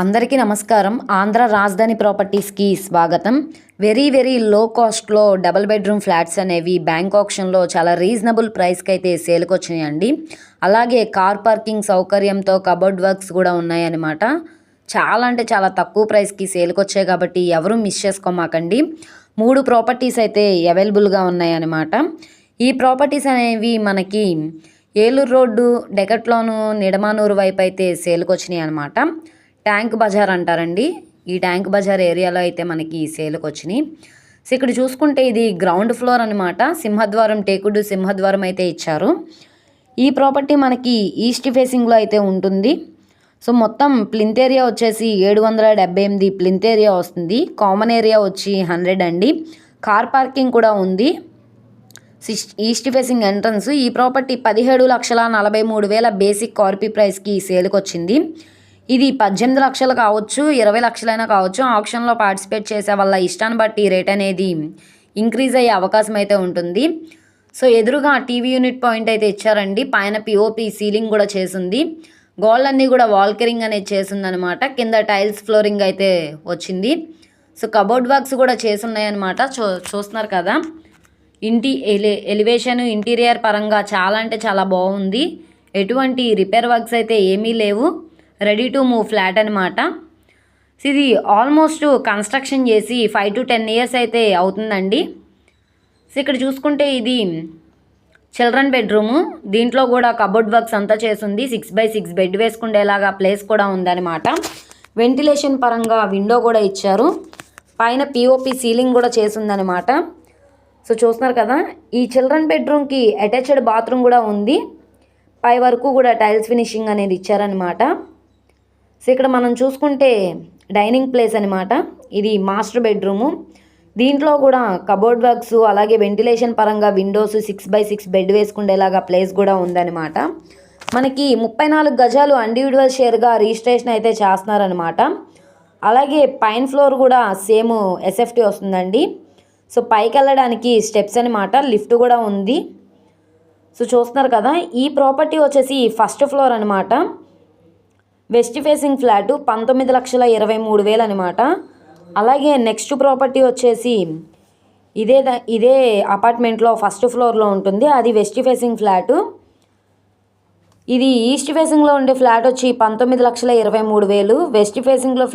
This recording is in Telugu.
అందరికీ నమస్కారం. ఆంధ్ర రాజధాని ప్రాపర్టీస్కి స్వాగతం. వెరీ లో కాస్ట్లో డబుల్ బెడ్రూమ్ ఫ్లాట్స్ అనేవి బ్యాంక్ ఆప్షన్లో చాలా రీజనబుల్ ప్రైస్కి అయితే సేల్కి వచ్చినాయండి. అలాగే కార్ పార్కింగ్ సౌకర్యంతో కబోర్డ్ వర్క్స్ కూడా ఉన్నాయన్నమాట. చాలా అంటే చాలా తక్కువ ప్రైస్కి సేల్కి వచ్చాయి కాబట్టి ఎవరూ మిస్ చేసుకోమాకండి. 3 ప్రాపర్టీస్ అయితే అవైలబుల్గా ఉన్నాయన్నమాట. ఈ ప్రాపర్టీస్ అనేవి మనకి ఏలూరు రోడ్డు, డెకట్లోను, నిడమానూరు వైపు అయితే సేల్కి వచ్చినాయి అనమాట. ట్యాంక్ బజార్ అంటారండి. ఈ ట్యాంక్ బజార్ ఏరియాలో అయితే మనకి సేల్కి వచ్చినాయి. సో ఇక్కడ చూసుకుంటే ఇది గ్రౌండ్ ఫ్లోర్ అనమాట. సింహద్వారం, టేకుడు సింహద్వారం అయితే ఇచ్చారు. ఈ ప్రాపర్టీ మనకి ఈస్ట్ ఫేసింగ్లో అయితే ఉంటుంది. సో మొత్తం ప్లింత్ ఏరియా వచ్చేసి 778 ప్లింత్ ఏరియా వస్తుంది. కామన్ ఏరియా వచ్చి 100 అండి. కార్ పార్కింగ్ కూడా ఉంది. East facing entrance. ఈ ప్రాపర్టీ 17,43,000 బేసిక్ కార్పీ ప్రైస్కి సేల్కి వచ్చింది. ఇది 18 లక్షలు కావచ్చు, 20 లక్షలైనా కావచ్చు. ఆప్షన్లో పార్టిసిపేట్ చేసే వాళ్ళ ఇష్టాన్ని బట్టి రేట్ అనేది ఇంక్రీజ్ అయ్యే అవకాశం అయితే ఉంటుంది. సో ఎదురుగా టీవీ యూనిట్ పాయింట్ అయితే ఇచ్చారండి. పైన పిఓపి సీలింగ్ కూడా చేసింది. గోల్డ్ అన్నీ కూడా వాల్కరింగ్ అనేది చేసిందనమాట. కింద టైల్స్ ఫ్లోరింగ్ అయితే వచ్చింది. సో కబోర్డ్ వర్క్స్ కూడా చేసున్నాయన్నమాట. చూస్తున్నారు కదా. ఎలివేషన్ ఇంటీరియర్ పరంగా చాలా అంటే చాలా బాగుంది. ఎటువంటి రిపేర్ వర్క్స్ అయితే ఏమీ లేవు. రెడీ టు మూవ్ ఫ్లాట్ అనమాట. ఇది ఆల్మోస్ట్ కన్స్ట్రక్షన్ చేసి 5 to 10 years అయితే అవుతుందండి. సో ఇక్కడ చూసుకుంటే ఇది చిల్డ్రన్ బెడ్రూము. దీంట్లో కూడా కబోర్డ్ వర్క్స్ అంతా చేసింది. 6x6 బెడ్ వేసుకునేలాగా ప్లేస్ కూడా ఉందన్నమాట. వెంటిలేషన్ పరంగా విండో కూడా ఇచ్చారు. పైన పిఓపి సీలింగ్ కూడా చేసిందనమాట. సో చూస్తున్నారు కదా. ఈ చిల్డ్రన్ బెడ్రూమ్కి అటాచ్డ్ బాత్రూమ్ కూడా ఉంది. పై వరకు కూడా టైల్స్ ఫినిషింగ్ అనేది ఇచ్చారనమాట. సో ఇక్కడ మనం చూసుకుంటే డైనింగ్ ప్లేస్ అనమాట. ఇది మాస్టర్ బెడ్రూము. దీంట్లో కూడా కబోర్డ్ వర్క్స్ అలాగే వెంటిలేషన్ పరంగా విండోస్ 6x6 బెడ్ వేసుకునేలాగా ప్లేస్ కూడా ఉందన్నమాట. మనకి 34 గజాలు ఇండివిజువల్ షేర్గా రిజిస్ట్రేషన్ అయితే చేస్తున్నారనమాట. అలాగే పైన ఫ్లోర్ కూడా సేమ్ ఎస్ఎఫ్టీ వస్తుందండి. సో పైకి వెళ్ళడానికి స్టెప్స్ అనమాట. లిఫ్ట్ కూడా ఉంది. సో చూస్తున్నారు కదా. ఈ ప్రాపర్టీ వచ్చేసి ఫస్ట్ ఫ్లోర్ అనమాట. వెస్ట్ ఫేసింగ్ ఫ్లాటు 19,23,000 అనమాట. అలాగే నెక్స్ట్ ప్రాపర్టీ వచ్చేసి ఇదే అపార్ట్మెంట్లో ఫస్ట్ ఫ్లోర్లో ఉంటుంది. అది వెస్ట్ ఫేసింగ్ ఫ్లాటు. ఇది ఈస్ట్ ఫేసింగ్లో ఉండే ఫ్లాట్ వచ్చి 19,23,000. వెస్ట్ ఫేసింగ్లో